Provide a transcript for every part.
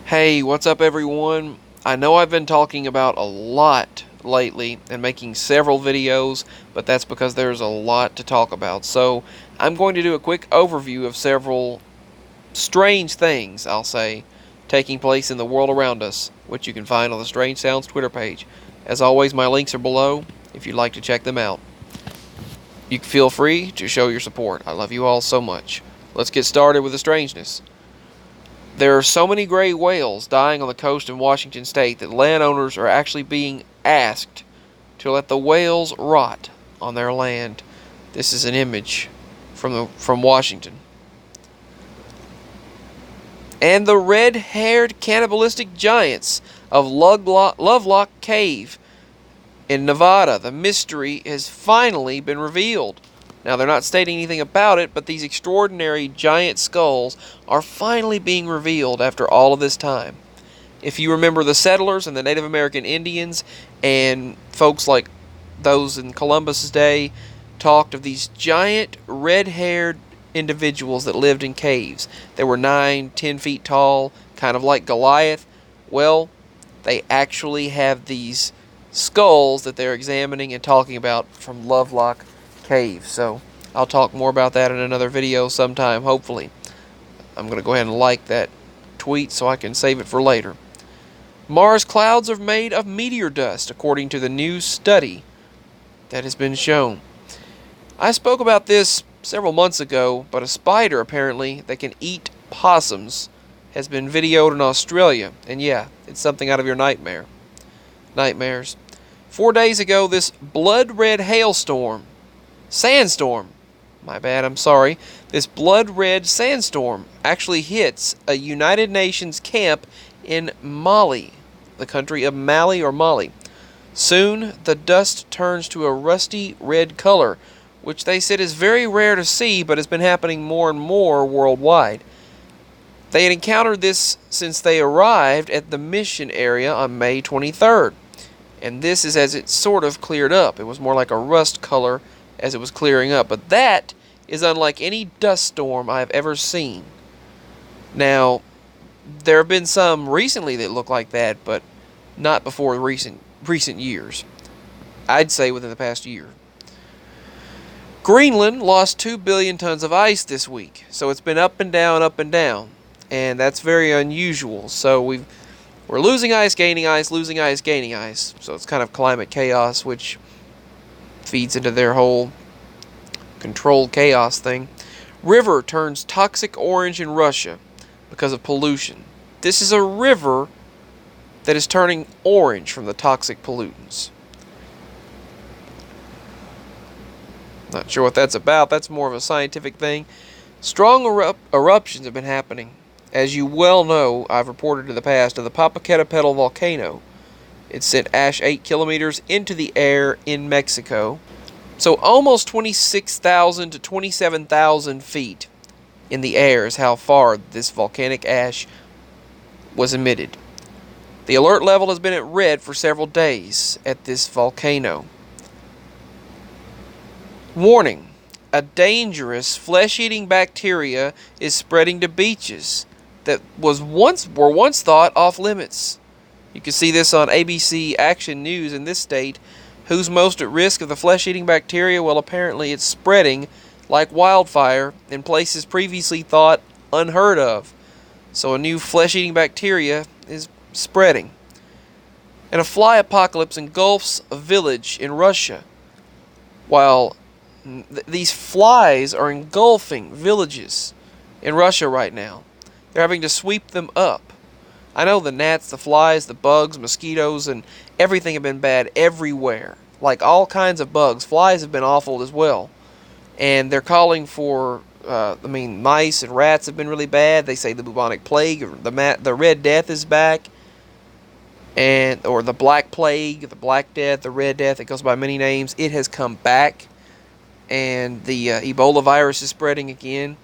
Hey, what's up everyone? I know I've been talking about a lot lately and making several videos, but that's because there's a lot to talk about. So, I'm going to do a quick overview of several strange things, I'll say, taking place in the world around us, which you can find on the Strange Sounds Twitter page. As always, my links are below if you'd like to check them out. You can feel free to show your support. I love you all so much. Let's get started with the strangeness. There are so many gray whales dying on the coast in Washington state that landowners are actually being asked to let the whales rot on their land. This is an image from Washington. And the red-haired cannibalistic giants of Lovelock Cave in Nevada. The mystery has finally been revealed. Now, they're not stating anything about it, but these extraordinary giant skulls are finally being revealed after all of this time. If you remember, the settlers and the Native American Indians and folks like those in Columbus's day talked of these giant red-haired individuals that lived in caves. They were 9, 10 feet tall, kind of like Goliath. Well, they actually have these skulls that they're examining and talking about from Lovelock Cave. So I'll talk more about that in another video sometime, hopefully. I'm going to go ahead and like that tweet so I can save it for later. Mars clouds are made of meteor dust, according to the new study that has been shown. I spoke about this several months ago, but a spider apparently that can eat possums has been videoed in Australia. And yeah, it's something out of your nightmares. 4 days ago, this blood-red sandstorm, my bad, I'm sorry. This blood-red sandstorm actually hits a United Nations camp in Mali, the country of Mali or Mali. Soon, the dust turns to a rusty red color, which they said is very rare to see, but has been happening more and more worldwide. They had encountered this since they arrived at the mission area on May 23rd. And this is as it sort of cleared up. It was more like a rust color as it was clearing up. But that is unlike any dust storm I have ever seen. Now, there have been some recently that look like that, but not before recent years. I'd say within the past year. Greenland lost 2 billion tons of ice this week. So it's been up and down, and that's very unusual. So we're losing ice, gaining ice, losing ice, gaining ice. So it's kind of climate chaos, which feeds into their whole controlled chaos thing. River turns toxic orange in Russia because of pollution. This is a river that is turning orange from the toxic pollutants. Not sure what that's about. That's more of a scientific thing. Strong eruptions have been happening. As you well know, I've reported in the past of the Popocatépetl volcano. It sent ash 8 kilometers into the air in Mexico. So almost 26,000 to 27,000 feet in the air is how far this volcanic ash was emitted. The alert level has been at red for several days at this volcano. Warning: a dangerous flesh-eating bacteria is spreading to beaches that were once thought off limits. You can see this on ABC Action News in this state. Who's most at risk of the flesh-eating bacteria? Well, apparently it's spreading like wildfire in places previously thought unheard of. So a new flesh-eating bacteria is spreading. And a fly apocalypse engulfs a village in Russia. While these flies are engulfing villages in Russia right now. They're having to sweep them up. I know the gnats, the flies, the bugs, mosquitoes, and everything have been bad everywhere. Like all kinds of bugs. Flies have been awful as well. And they're calling for, mice and rats have been really bad. They say the bubonic plague, or the Red Death is back. Or the Black Plague, the Black Death, the Red Death. It goes by many names. It has come back. And the Ebola virus is spreading again.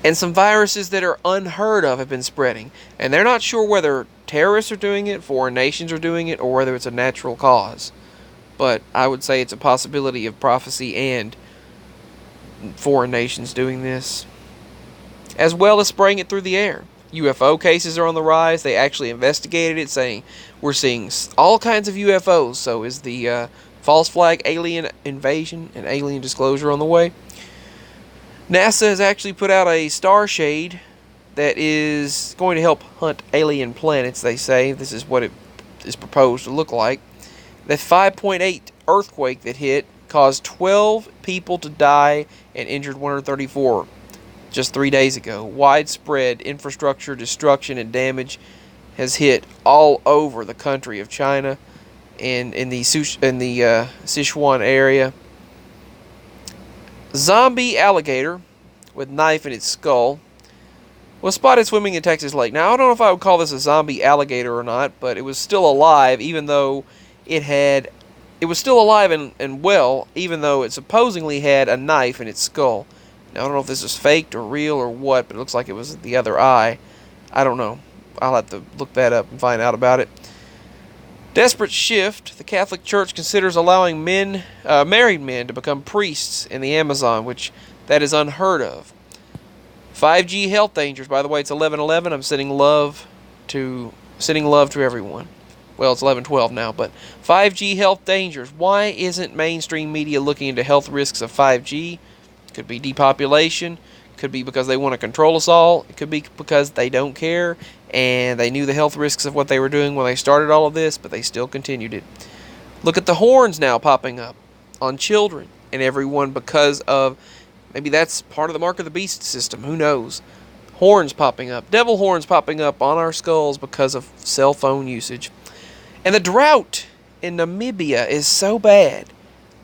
And some viruses that are unheard of have been spreading. And they're not sure whether terrorists are doing it, foreign nations are doing it, or whether it's a natural cause. But I would say it's a possibility of prophecy and foreign nations doing this. As well as spraying it through the air. UFO cases are on the rise. They actually investigated it, saying we're seeing all kinds of UFOs. So is the false flag alien invasion and alien disclosure on the way? NASA has actually put out a star shade that is going to help hunt alien planets, they say. This is what it is proposed to look like. The 5.8 earthquake that hit caused 12 people to die and injured 134 just 3 days ago. Widespread infrastructure destruction and damage has hit all over the country of China and in the Sichuan area. Zombie alligator with knife in its skull was spotted swimming in Texas Lake. Now, I don't know if I would call this a zombie alligator or not, but it was still alive, even though it was still alive and well, even though it supposedly had a knife in its skull. Now, I don't know if this is faked or real or what, but it looks like it was the other eye. I don't know. I'll have to look that up and find out about it. Desperate shift. The Catholic Church considers allowing married men to become priests in the Amazon, which that is unheard of. 5G health dangers. By the way, it's 11:11. I'm sending love to everyone. Well, it's 11:12 now, but 5G health dangers. Why isn't mainstream media looking into health risks of 5G? Could be depopulation. Could be because they want to control us all. It could be because they don't care and they knew the health risks of what they were doing when they started all of this, but they still continued it. Look at the horns now popping up on children and everyone because of, maybe that's part of the mark of the beast system. Who knows? Horns popping up. Devil horns popping up on our skulls because of cell phone usage. And the drought in Namibia is so bad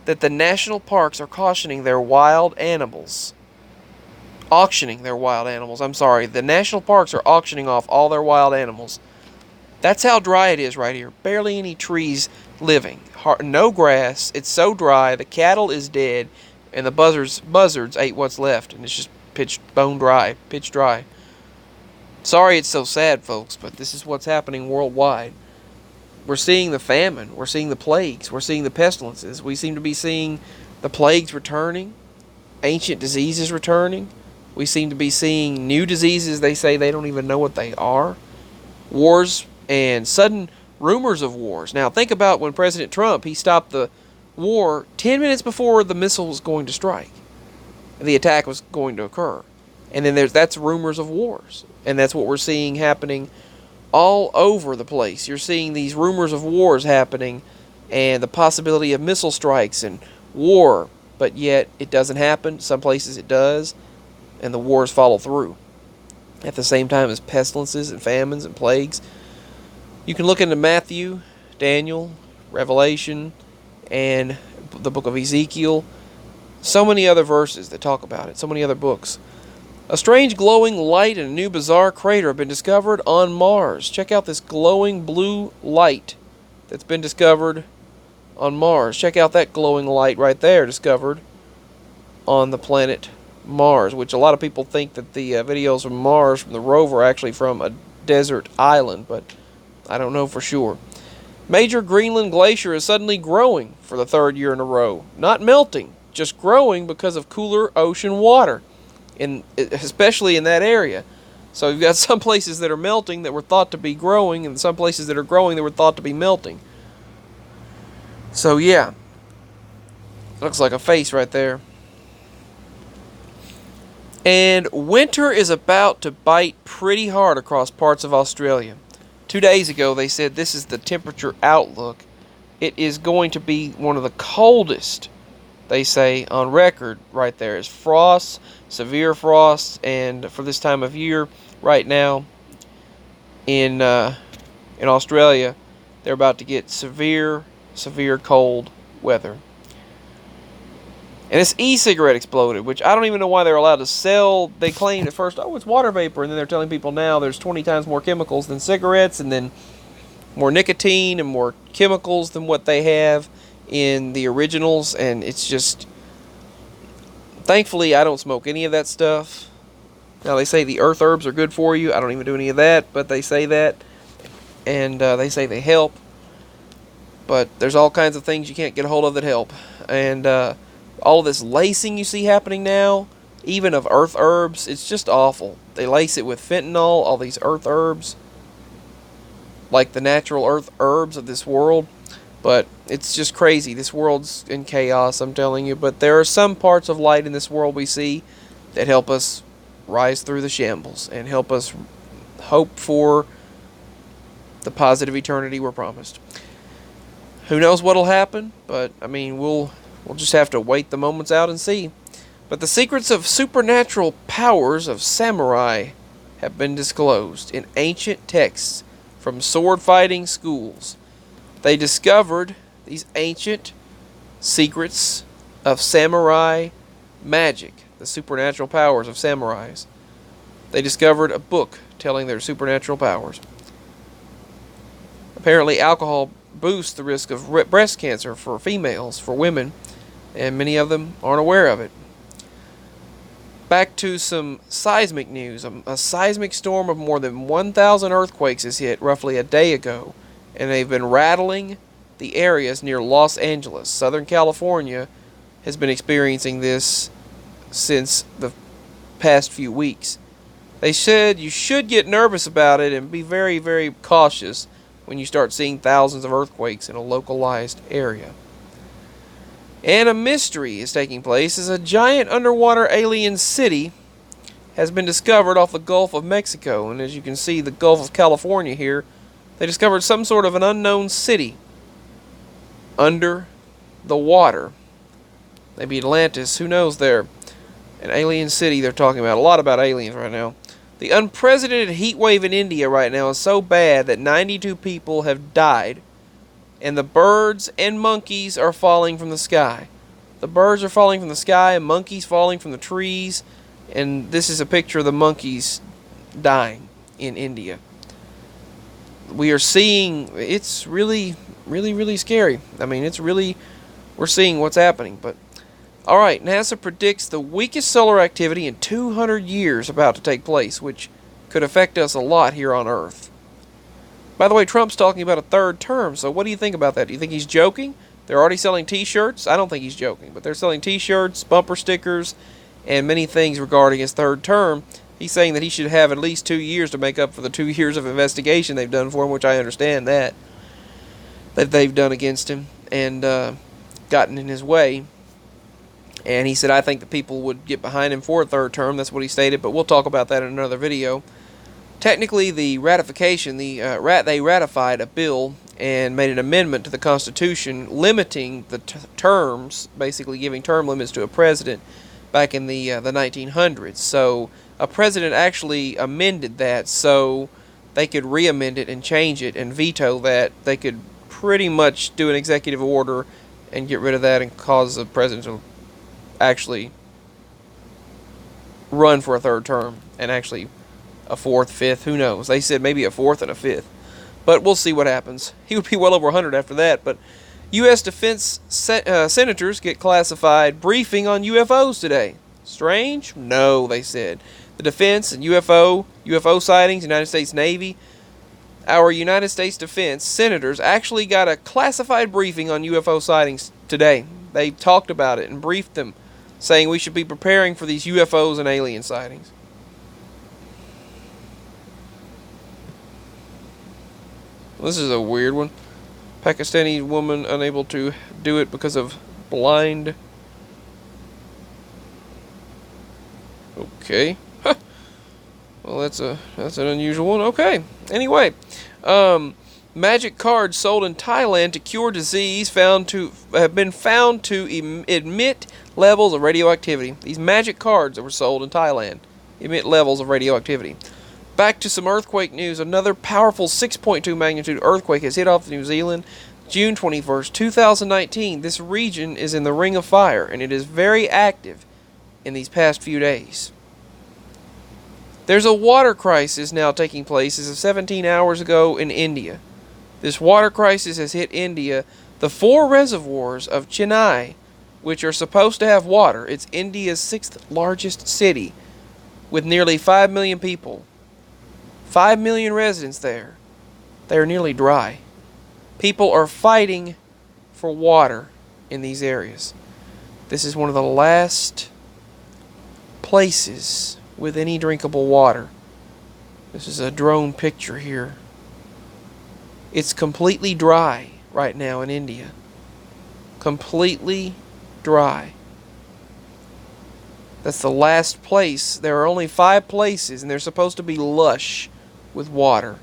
that the national parks are auctioning their wild animals. The national parks are auctioning off all their wild animals. That's how dry it is right here. Barely any trees living. No grass. It's so dry. The cattle is dead. And the buzzards ate what's left. And it's just pitch dry. Sorry it's so sad, folks, but this is what's happening worldwide. We're seeing the famine. We're seeing the plagues. We're seeing the pestilences. We seem to be seeing the plagues returning. Ancient diseases returning. We seem to be seeing new diseases. They say they don't even know what they are. Wars and sudden rumors of wars. Now, think about when President Trump, he stopped the war 10 minutes before the missile was going to strike. The attack was going to occur. And then that's rumors of wars. And that's what we're seeing happening all over the place. You're seeing these rumors of wars happening and the possibility of missile strikes and war. But yet, it doesn't happen. Some places it does. And the wars follow through. At the same time as pestilences and famines and plagues. You can look into Matthew, Daniel, Revelation, and the book of Ezekiel. So many other verses that talk about it. So many other books. A strange glowing light and a new bizarre crater have been discovered on Mars. Check out this glowing blue light that's been discovered on Mars. Check out that glowing light right there discovered on the planet Mars, which a lot of people think that the videos from Mars from the rover are actually from a desert island, but I don't know for sure. Major Greenland glacier is suddenly growing for the third year in a row. Not melting, just growing because of cooler ocean water, especially in that area. So you've got some places that are melting that were thought to be growing, and some places that are growing that were thought to be melting. So yeah, looks like a face right there. And winter is about to bite pretty hard across parts of Australia. 2 days ago, they said this is the temperature outlook. It is going to be one of the coldest, they say, on record right there. Is frost, severe frost, and for this time of year, right now, in Australia, they're about to get severe cold weather. And this e-cigarette exploded, which I don't even know why they're allowed to sell. They claimed at first, oh, it's water vapor. And then they're telling people now there's 20 times more chemicals than cigarettes, and then more nicotine and more chemicals than what they have in the originals. And it's just, thankfully, I don't smoke any of that stuff. Now, they say the earth herbs are good for you. I don't even do any of that, but they say that. And they say they help. But there's all kinds of things you can't get a hold of that help. And all of this lacing you see happening now, even of earth herbs, it's just awful. They lace it with fentanyl, all these earth herbs, like the natural earth herbs of this world. But it's just crazy. This world's in chaos, I'm telling you. But there are some parts of light in this world we see that help us rise through the shambles and help us hope for the positive eternity we're promised. Who knows what'll happen? But I mean, we'll just have to wait the moments out and see. But the secrets of supernatural powers of samurai have been disclosed in ancient texts from sword-fighting schools. They discovered these ancient secrets of samurai magic, the supernatural powers of samurais. They discovered a book telling their supernatural powers. Apparently, alcohol boosts the risk of breast cancer for females, for women, and many of them aren't aware of it. Back to some seismic news. A seismic storm of more than 1,000 earthquakes has hit roughly a day ago, and they've been rattling the areas near Los Angeles. Southern California has been experiencing this since the past few weeks. They said you should get nervous about it and be very, very cautious when you start seeing thousands of earthquakes in a localized area. And a mystery is taking place as a giant underwater alien city has been discovered off the Gulf of Mexico. And as you can see, the Gulf of California here, they discovered some sort of an unknown city under the water. Maybe Atlantis, who knows there. An alien city they're talking about. A lot about aliens right now. The unprecedented heat wave in India right now is so bad that 92 people have died. And the birds and monkeys are falling from the sky. The birds are falling from the sky and monkeys falling from the trees. And this is a picture of the monkeys dying in India. We are seeing, it's really, really, really scary. I mean, it's really, we're seeing what's happening. But, alright, NASA predicts the weakest solar activity in 200 years about to take place, which could affect us a lot here on Earth. By the way, Trump's talking about a third term, so what do you think about that? Do you think he's joking? They're already selling t-shirts? I don't think he's joking, but they're selling t-shirts, bumper stickers, and many things regarding his third term. He's saying that he should have at least 2 years to make up for the 2 years of investigation they've done for him, which I understand that they've done against him and gotten in his way. And he said, I think that people would get behind him for a third term. That's what he stated, but we'll talk about that in another video. Technically, the ratification, they ratified a bill and made an amendment to the Constitution limiting the terms, basically giving term limits to a president back in the 1900s. So a president actually amended that so they could re-amend it and change it and veto that. They could pretty much do an executive order and get rid of that and cause the president to actually run for a third term and actually a fourth, fifth, who knows. They said maybe a fourth and a fifth. But we'll see what happens. He would be well over 100 after that. But U.S. defense senators get classified briefing on UFOs today. Strange? No, they said. The defense and UFO sightings, United States Navy, our United States defense senators actually got a classified briefing on UFO sightings today. They talked about it and briefed them, saying we should be preparing for these UFOs and alien sightings. This is a weird one. Pakistani woman unable to do it because of blind. Okay. Huh. Well, that's an unusual one. Okay. Anyway, magic cards sold in Thailand to cure disease have been found to emit levels of radioactivity. These magic cards that were sold in Thailand emit levels of radioactivity. Back to some earthquake news. Another powerful 6.2 magnitude earthquake has hit off New Zealand June 21st, 2019. This region is in the Ring of Fire, and it is very active in these past few days. There's a water crisis now taking place as of 17 hours ago in India. This water crisis has hit India. The 4 reservoirs of Chennai, which are supposed to have water, it's India's 6th largest city with nearly 5 million people. 5 million residents there. They are nearly dry. People are fighting for water in these areas. This is one of the last places with any drinkable water. This is a drone picture here. It's completely dry right now in India. Completely dry. That's the last place. There are only 5 places, and they're supposed to be lush with water,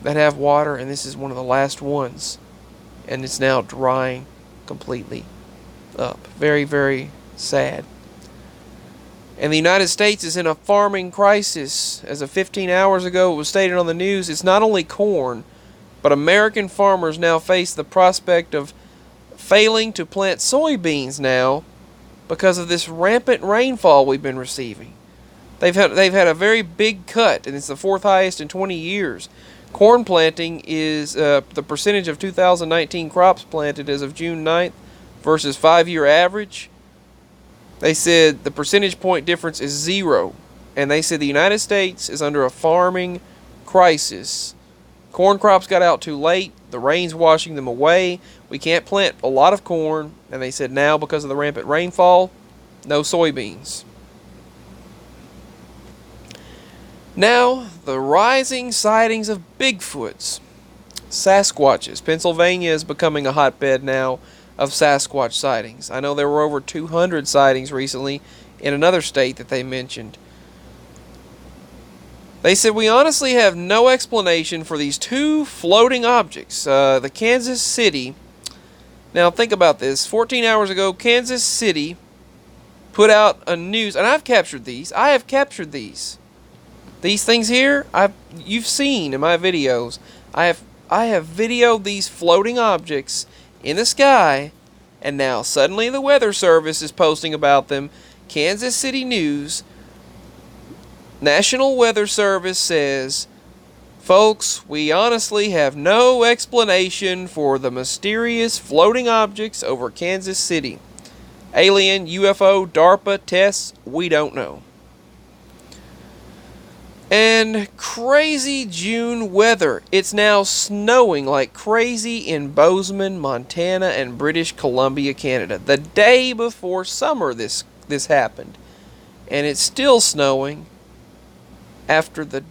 that have water, and this is one of the last ones. And it's now drying completely up. Very, very sad. And the United States is in a farming crisis. As of 15 hours ago, it was stated on the news, it's not only corn, but American farmers now face the prospect of failing to plant soybeans now because of this rampant rainfall we've been receiving. They've had a very big cut, and it's the 4th highest in 20 years. Corn planting is the percentage of 2019 crops planted as of June 9th versus 5-year average. They said the percentage point difference is 0. And they said the United States is under a farming crisis. Corn crops got out too late. The rain's washing them away. We can't plant a lot of corn. And they said now, because of the rampant rainfall, no soybeans. Now, the rising sightings of Bigfoots, Sasquatches. Pennsylvania is becoming a hotbed now of Sasquatch sightings. I know there were over 200 sightings recently in another state that they mentioned. They said, we honestly have no explanation for these 2 floating objects. The Kansas City. Now, think about this. 14 hours ago, Kansas City put out a news, and I've captured these. I have captured these. These things here, you've seen in my videos. I have videoed these floating objects in the sky, and now suddenly the Weather Service is posting about them. Kansas City News, National Weather Service says, folks, we honestly have no explanation for the mysterious floating objects over Kansas City. Alien, UFO, DARPA tests, we don't know. And crazy June weather. It's now snowing like crazy in Bozeman, Montana, and British Columbia, Canada. The day before summer this happened. And it's still snowing after the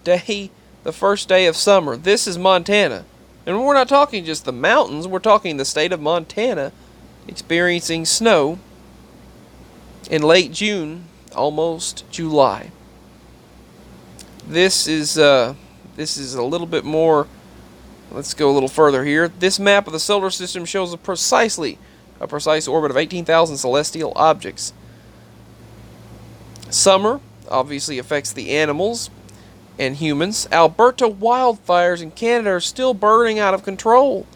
first day of summer. This is Montana. And we're not talking just the mountains. We're talking the state of Montana experiencing snow in late June, almost July. This is a little bit more. Let's go a little further here. This map of the solar system shows a precise orbit of 18,000 celestial objects. Summer obviously affects the animals and humans. Alberta wildfires in Canada are still burning out of control.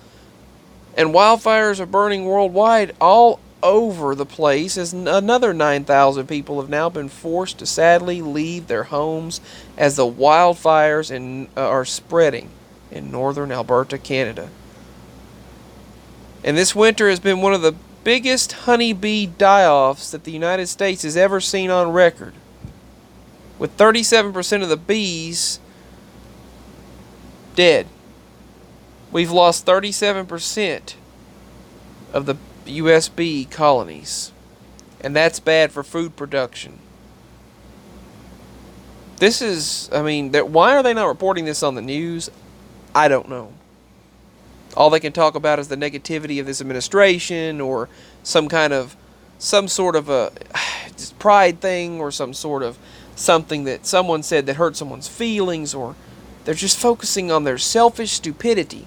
And wildfires are burning worldwide all over the place, as another 9,000 people have now been forced to sadly leave their homes as the wildfires are spreading in northern Alberta, Canada. And this winter has been one of the biggest honeybee die-offs that the United States has ever seen on record, with 37% of the bees dead. We've lost 37% of the U.S. bee colonies, and that's bad for food production. Why are they not reporting this on the news? I don't know. All they can talk about is the negativity of this administration, or some sort of a pride thing, or some sort of something that someone said that hurt someone's feelings, or they're just focusing on their selfish stupidity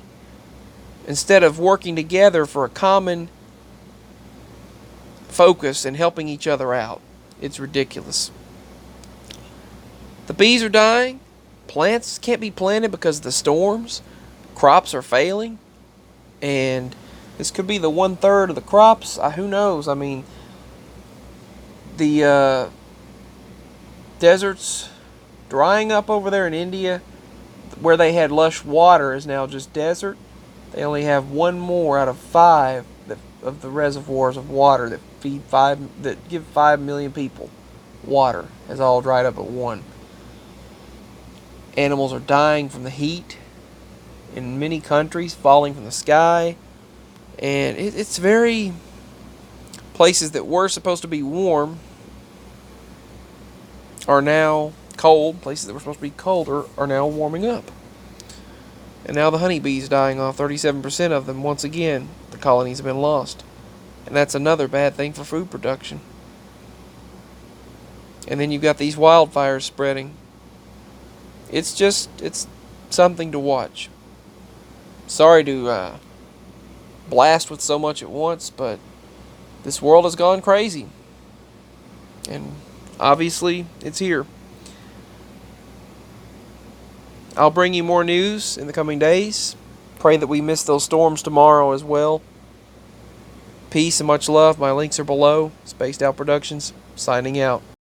instead of working together for a common focus and helping each other out. It's ridiculous. The bees are dying. Plants can't be planted because of the storms. Crops are failing. And this could be the 1/3 of the crops. Who knows? The deserts drying up over there in India, where they had lush water, is now just desert. They only have 1 more out of 5 of the reservoirs of water that give 5 million people water, has all dried up at 1. Animals are dying from the heat in many countries, falling from the sky, and it's very places that were supposed to be warm are now cold. Places that were supposed to be colder are now warming up. And now the honeybees dying off, 37% of them. Once again, the colonies have been lost. And that's another bad thing for food production. And then you've got these wildfires spreading. It's something to watch. Sorry to blast with so much at once, but this world has gone crazy. And obviously, it's here. I'll bring you more news in the coming days. Pray that we miss those storms tomorrow as well. Peace and much love. My links are below. Spaced Out Productions, signing out.